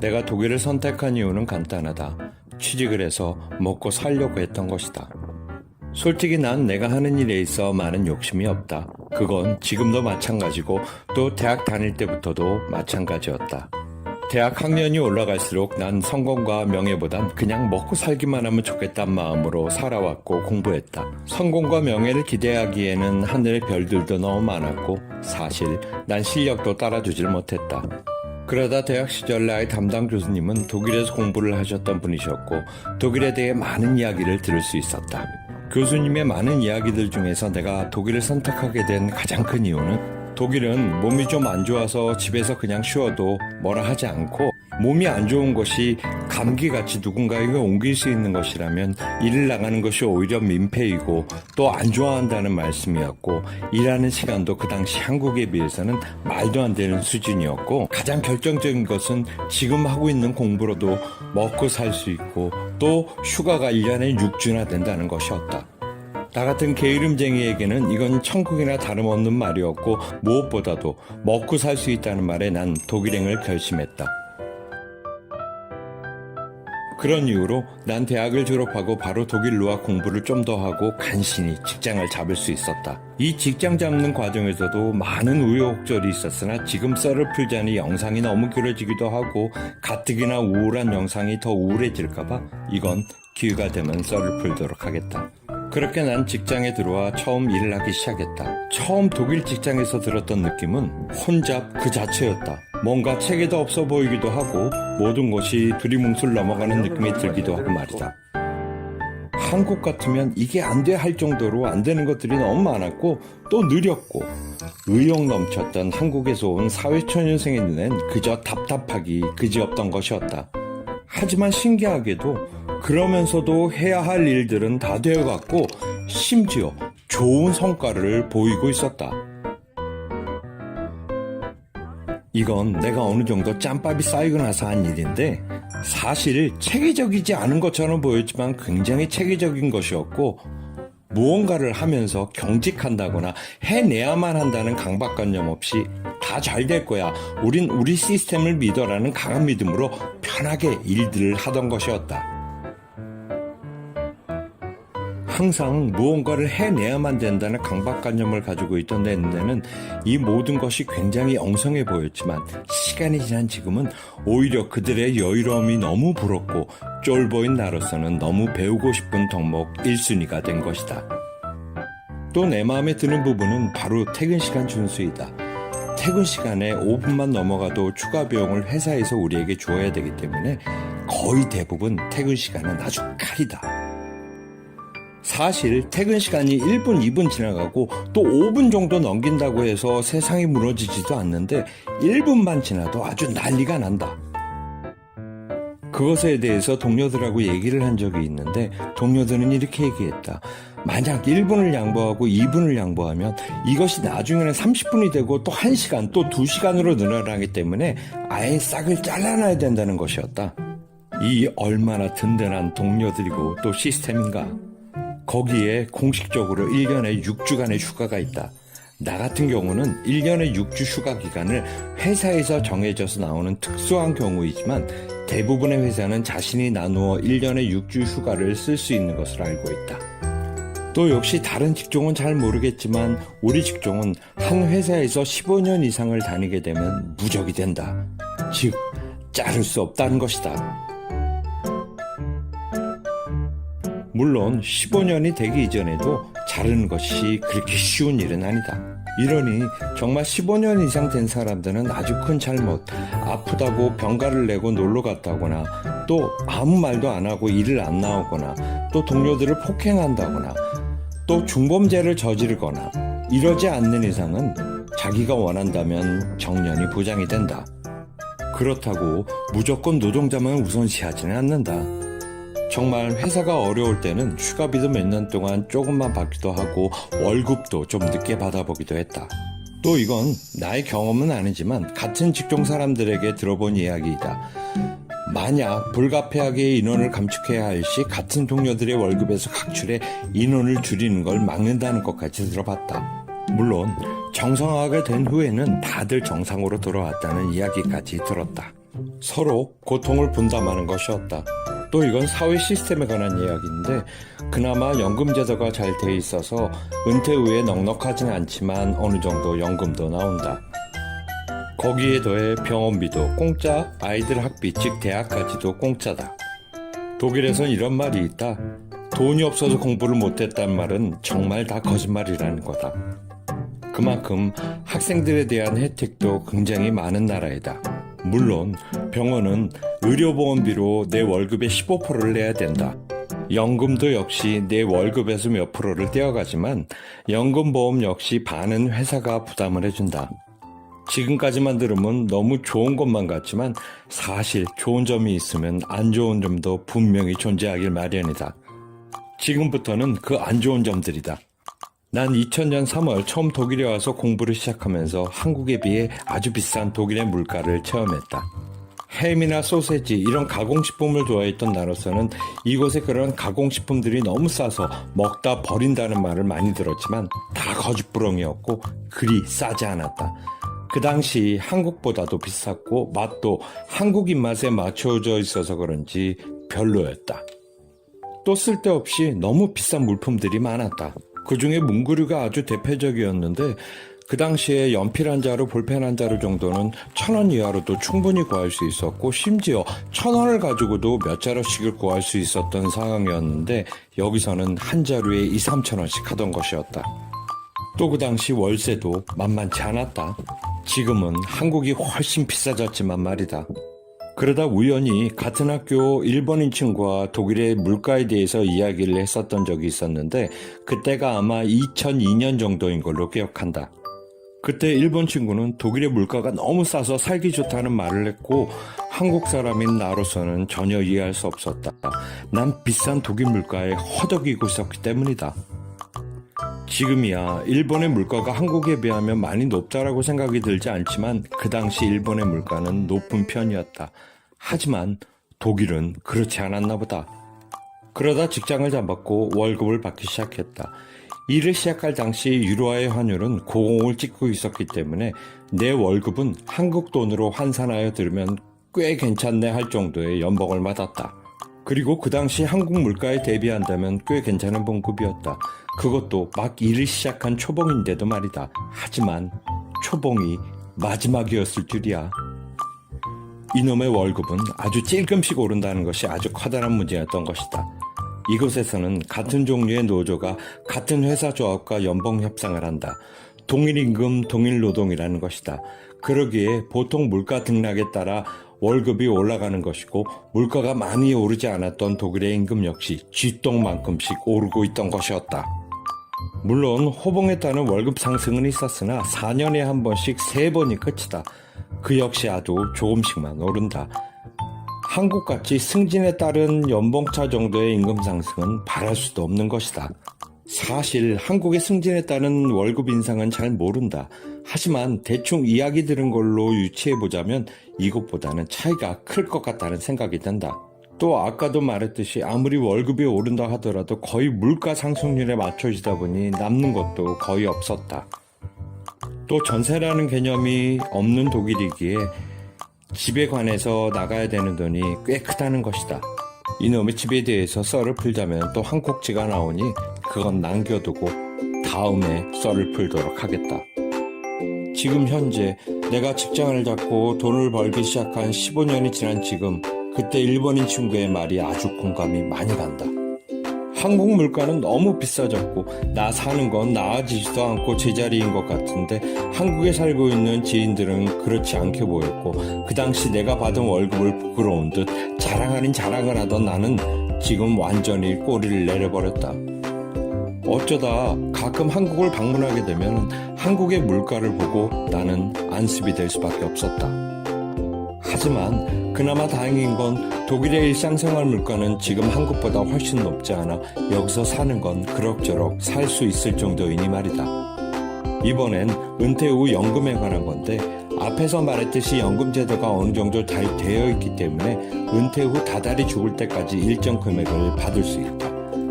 내가 독일을 선택한 이유는 간단하다. 취직을 해서 먹고 살려고 했던 것이다. 솔직히 난 내가 하는 일에 있어 많은 욕심이 없다. 그건 지금도 마찬가지고 또 대학 다닐 때부터도 마찬가지였다. 대학 학년이 올라갈수록 난 성공과 명예보단 그냥 먹고 살기만 하면 좋겠다는 마음으로 살아왔고 공부했다. 성공과 명예를 기대하기에는 하늘의 별들도 너무 많았고 사실 난 실력도 따라주질 못했다. 그러다 대학 시절 나의 담당 교수님은 독일에서 공부를 하셨던 분이셨고 독일에 대해 많은 이야기를 들을 수 있었다. 교수님의 많은 이야기들 중에서 내가 독일을 선택하게 된 가장 큰 이유는 독일은 몸이 좀 안 좋아서 집에서 그냥 쉬어도 뭐라 하지 않고 몸이 안 좋은 것이 감기같이 누군가에게 옮길 수 있는 것이라면 일을 나가는 것이 오히려 민폐이고 또 안 좋아한다는 말씀이었고 일하는 시간도 그 당시 한국에 비해서는 말도 안 되는 수준이었고 가장 결정적인 것은 지금 하고 있는 공부로도 먹고 살 수 있고 또 휴가가 1년에 6주나 된다는 것이었다. 나 같은 게으름쟁이에게는 이건 천국이나 다름없는 말이었고 무엇보다도 먹고 살 수 있다는 말에 난 독일행을 결심했다. 그런 이유로 난 대학을 졸업하고 바로 독일로와 공부를 좀 더 하고 간신히 직장을 잡을 수 있었다. 이 직장 잡는 과정에서도 많은 우여곡절이 있었으나 지금 썰을 풀자니 영상이 너무 길어지기도 하고 가뜩이나 우울한 영상이 더 우울해질까봐 이건 기회가 되면 썰을 풀도록 하겠다. 그렇게 난 직장에 들어와 처음 일을 하기 시작했다. 처음 독일 직장에서 들었던 느낌은 혼잡 그 자체였다. 뭔가 체계도 없어 보이기도 하고 모든 것이 두리뭉술 넘어가는 느낌이 들기도 하고 말이다. 한국 같으면 이게 안 돼 할 정도로 안 되는 것들이 너무 많았고 또 느렸고 의욕 넘쳤던 한국에서 온 사회초년생의 눈엔 그저 답답하기 그지없던 것이었다. 하지만 신기하게도 그러면서도 해야 할 일들은 다 되어갔고 심지어 좋은 성과를 보이고 있었다. 이건 내가 어느 정도 짬밥이 쌓이고 나서 한 일인데 사실 체계적이지 않은 것처럼 보였지만 굉장히 체계적인 것이었고 무언가를 하면서 경직한다거나 해내야만 한다는 강박관념 없이 다 잘 될 거야. 우린 우리 시스템을 믿어라는 강한 믿음으로 편하게 일들을 하던 것이었다. 항상 무언가를 해내야만 된다는 강박관념을 가지고 있던 내 눈에는 이 모든 것이 굉장히 엉성해 보였지만 시간이 지난 지금은 오히려 그들의 여유로움이 너무 부럽고 쫄보인 나로서는 너무 배우고 싶은 덕목 1순위가 된 것이다. 또 내 마음에 드는 부분은 바로 퇴근 시간 준수이다. 퇴근 시간에 5분만 넘어가도 추가 비용을 회사에서 우리에게 줘야 되기 때문에 거의 대부분 퇴근 시간은 아주 칼이다. 사실 퇴근 시간이 1분, 2분 지나가고 또 5분 정도 넘긴다고 해서 세상이 무너지지도 않는데 1분만 지나도 아주 난리가 난다. 그것에 대해서 동료들하고 얘기를 한 적이 있는데 동료들은 이렇게 얘기했다. 만약 1분을 양보하고 2분을 양보하면 이것이 나중에는 30분이 되고 또 1시간 또 2시간으로 늘어나기 때문에 아예 싹을 잘라놔야 된다는 것이었다. 이 얼마나 든든한 동료들이고 또 시스템인가. 거기에 공식적으로 1년에 6주간의 휴가가 있다. 나 같은 경우는 1년에 6주 휴가 기간을 회사에서 정해져서 나오는 특수한 경우이지만 대부분의 회사는 자신이 나누어 1년에 6주 휴가를 쓸 수 있는 것으로 알고 있다. 또 역시 다른 직종은 잘 모르겠지만 우리 직종은 한 회사에서 15년 이상을 다니게 되면 무적이 된다. 즉, 자를 수 없다는 것이다. 물론 15년이 되기 이전에도 자르는 것이 그렇게 쉬운 일은 아니다. 이러니 정말 15년 이상 된 사람들은 아주 큰 잘못, 아프다고 병가를 내고 놀러 갔다거나 또 아무 말도 안 하고 일을 안 나오거나 또 동료들을 폭행한다거나 또 중범죄를 저지르거나 이러지 않는 이상은 자기가 원한다면 정년이 보장이 된다. 그렇다고 무조건 노동자만 우선시하지는 않는다. 정말 회사가 어려울 때는 휴가비도 몇 년 동안 조금만 받기도 하고 월급도 좀 늦게 받아보기도 했다. 또 이건 나의 경험은 아니지만 같은 직종 사람들에게 들어본 이야기이다. 만약 불가피하게 인원을 감축해야 할 시 같은 동료들의 월급에서 각출해 인원을 줄이는 걸 막는다는 것까지 들어봤다. 물론 정상화가 된 후에는 다들 정상으로 돌아왔다는 이야기까지 들었다. 서로 고통을 분담하는 것이었다. 또 이건 사회 시스템에 관한 이야기인데 그나마 연금제도가 잘 돼 있어서 은퇴 후에 넉넉하진 않지만 어느 정도 연금도 나온다. 거기에 더해 병원비도 공짜, 아이들 학비 즉 대학까지도 공짜다. 독일에선 이런 말이 있다. 돈이 없어서 공부를 못했단 말은 정말 다 거짓말이라는 거다. 그만큼 학생들에 대한 혜택도 굉장히 많은 나라이다. 물론 병원은 의료보험비로 내 월급의 15%를 내야 된다. 연금도 역시 내 월급에서 몇 프로를 떼어가지만 연금보험 역시 반은 회사가 부담을 해준다. 지금까지만 들으면 너무 좋은 것만 같지만 사실 좋은 점이 있으면 안 좋은 점도 분명히 존재하길 마련이다. 지금부터는 그 안 좋은 점들이다. 난 2000년 3월 처음 독일에 와서 공부를 시작하면서 한국에 비해 아주 비싼 독일의 물가를 체험했다. 햄이나 소세지 이런 가공식품을 좋아했던 나로서는 이곳에 그런 가공식품들이 너무 싸서 먹다 버린다는 말을 많이 들었지만 다 거짓부렁이었고 그리 싸지 않았다. 그 당시 한국보다도 비쌌고 맛도 한국 입맛에 맞춰져 있어서 그런지 별로였다. 또 쓸데없이 너무 비싼 물품들이 많았다. 그 중에 문구류가 아주 대표적이었는데 그 당시에 연필 한 자루, 볼펜 한 자루 정도는 1,000원 이하로도 충분히 구할 수 있었고 심지어 1,000원을 가지고도 몇 자루씩을 구할 수 있었던 상황이었는데 여기서는 한 자루에 2, 3,000원씩 하던 것이었다. 또 그 당시 월세도 만만치 않았다. 지금은 한국이 훨씬 비싸졌지만 말이다. 그러다 우연히 같은 학교 일본인 친구와 독일의 물가에 대해서 이야기를 했었던 적이 있었는데 그때가 아마 2002년 정도인 걸로 기억한다. 그때 일본 친구는 독일의 물가가 너무 싸서 살기 좋다는 말을 했고 한국 사람인 나로서는 전혀 이해할 수 없었다. 난 비싼 독일 물가에 허덕이고 있었기 때문이다. 지금이야 일본의 물가가 한국에 비하면 많이 높다라고 생각이 들지 않지만 그 당시 일본의 물가는 높은 편이었다. 하지만 독일은 그렇지 않았나 보다. 그러다 직장을 잡았고 월급을 받기 시작했다. 일을 시작할 당시 유로화의 환율은 고공을 찍고 있었기 때문에 내 월급은 한국 돈으로 환산하여 들으면 꽤 괜찮네 할 정도의 연봉을 받았다. 그리고 그 당시 한국 물가에 대비한다면 꽤 괜찮은 봉급이었다. 그것도 막 일을 시작한 초봉인데도 말이다. 하지만 초봉이 마지막이었을 줄이야. 이놈의 월급은 아주 찔끔씩 오른다는 것이 아주 커다란 문제였던 것이다. 이곳에서는 같은 종류의 노조가 같은 회사 조합과 연봉 협상을 한다. 동일임금 동일노동이라는 것이다. 그러기에 보통 물가 등락에 따라 월급이 올라가는 것이고 물가가 많이 오르지 않았던 독일의 임금 역시 쥐똥만큼씩 오르고 있던 것이었다. 물론 호봉에 따른 월급 상승은 있었으나 4년에 한 번씩 3번이 끝이다. 그 역시 아주 조금씩만 오른다. 한국같이 승진에 따른 연봉차 정도의 임금 상승은 바랄 수도 없는 것이다. 사실 한국의 승진에 따른 월급 인상은 잘 모른다. 하지만 대충 이야기 들은 걸로 유추해보자면 이것보다는 차이가 클 것 같다는 생각이 든다. 또 아까도 말했듯이 아무리 월급이 오른다 하더라도 거의 물가 상승률에 맞춰지다 보니 남는 것도 거의 없었다. 또 전세라는 개념이 없는 독일이기에 집에 관해서 나가야 되는 돈이 꽤 크다는 것이다. 이놈의 집에 대해서 썰을 풀자면 또 한 꼭지가 나오니 그건 남겨두고 다음에 썰을 풀도록 하겠다. 지금 현재 내가 직장을 잡고 돈을 벌기 시작한 15년이 지난 지금 그때 일본인 친구의 말이 아주 공감이 많이 간다. 한국 물가는 너무 비싸졌고 나 사는 건 나아지지도 않고 제자리인 것 같은데 한국에 살고 있는 지인들은 그렇지 않게 보였고 그 당시 내가 받은 월급을 부끄러운 듯 자랑 아닌 자랑을 하던 나는 지금 완전히 꼬리를 내려버렸다. 어쩌다 가끔 한국을 방문하게 되면 한국의 물가를 보고 나는 안습이 될 수밖에 없었다. 하지만 그나마 다행인 건 독일의 일상생활 물가는 지금 한국보다 훨씬 높지 않아 여기서 사는 건 그럭저럭 살 수 있을 정도이니 말이다. 이번엔 은퇴 후 연금에 관한 건데 앞에서 말했듯이 연금 제도가 어느 정도 잘 되어 있기 때문에 은퇴 후 다달이 죽을 때까지 일정 금액을 받을 수 있다.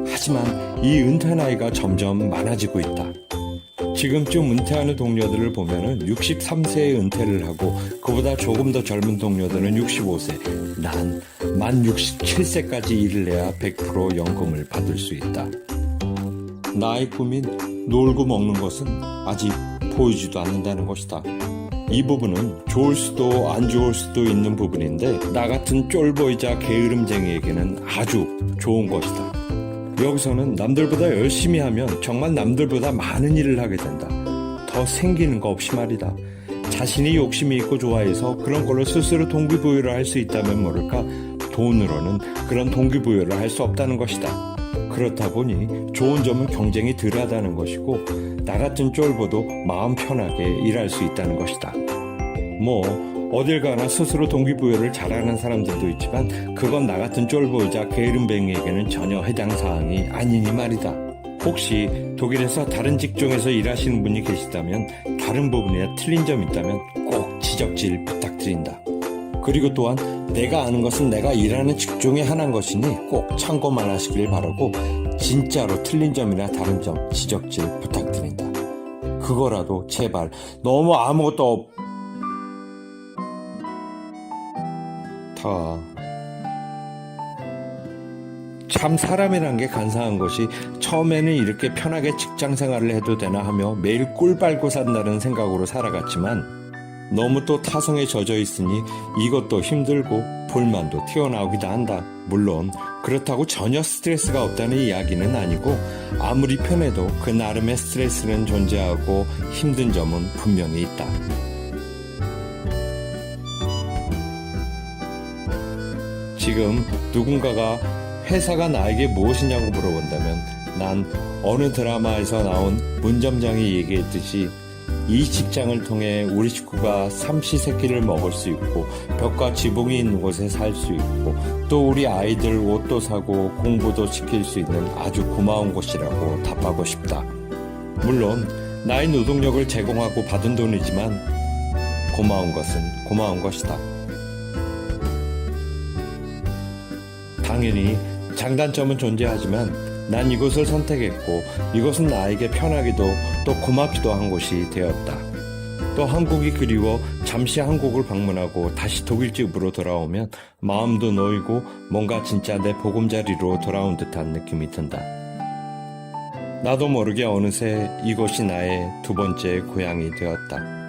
하지만 이 은퇴 나이가 점점 많아지고 있다. 지금쯤 은퇴하는 동료들을 보면은 63세에 은퇴를 하고 그보다 조금 더 젊은 동료들은 65세. 난 만 67세까지 일을 해야 100% 연금을 받을 수 있다. 나의 꿈인 놀고 먹는 것은 아직 보이지도 않는다는 것이다. 이 부분은 좋을 수도 안 좋을 수도 있는 부분인데 나 같은 쫄보이자 게으름쟁이에게는 아주 좋은 것이다. 여기서는 남들보다 열심히 하면 정말 남들보다 많은 일을 하게 된다. 더 생기는 거 없이 말이다. 자신이 욕심이 있고 좋아해서 그런 걸로 스스로 동기부여를 할 수 있다면 모를까 돈으로는 그런 동기부여를 할 수 없다는 것이다. 그렇다 보니 좋은 점은 경쟁이 덜하다는 것이고 나 같은 쫄보도 마음 편하게 일할 수 있다는 것이다. 뭐 어딜 가나 스스로 동기부여를 잘하는 사람들도 있지만 그건 나 같은 쫄보이자 게으름뱅이에게는 전혀 해당 사항이 아니니 말이다. 혹시 독일에서 다른 직종에서 일하시는 분이 계시다면 다른 부분이나 틀린 점이 있다면 꼭 지적질 부탁드린다. 그리고 또한 내가 아는 것은 내가 일하는 직종에 한한 것이니 꼭 참고만 하시길 바라고 진짜로 틀린 점이나 다른 점 지적질 부탁드린다. 그거라도 제발 너무 아무것도 참 사람이란 게 간사한 것이 처음에는 이렇게 편하게 직장 생활을 해도 되나 하며 매일 꿀 빨고 산다는 생각으로 살아갔지만 너무 또 타성에 젖어 있으니 이것도 힘들고 불만도 튀어나오기도 한다. 물론 그렇다고 전혀 스트레스가 없다는 이야기는 아니고 아무리 편해도 그 나름의 스트레스는 존재하고 힘든 점은 분명히 있다. 지금 누군가가 회사가 나에게 무엇이냐고 물어본다면 난 어느 드라마에서 나온 문점장이 얘기했듯이 이 직장을 통해 우리 식구가 삼시세끼를 먹을 수 있고 벽과 지붕이 있는 곳에 살 수 있고 또 우리 아이들 옷도 사고 공부도 시킬 수 있는 아주 고마운 곳이라고 답하고 싶다. 물론 나의 노동력을 제공하고 받은 돈이지만 고마운 것은 고마운 것이다. 당연히 장단점은 존재하지만 난 이곳을 선택했고 이것은 나에게 편하기도 또 고맙기도 한 곳이 되었다. 또 한국이 그리워 잠시 한국을 방문하고 다시 독일집으로 돌아오면 마음도 놓이고 뭔가 진짜 내 보금자리로 돌아온 듯한 느낌이 든다. 나도 모르게 어느새 이곳이 나의 두 번째 고향이 되었다.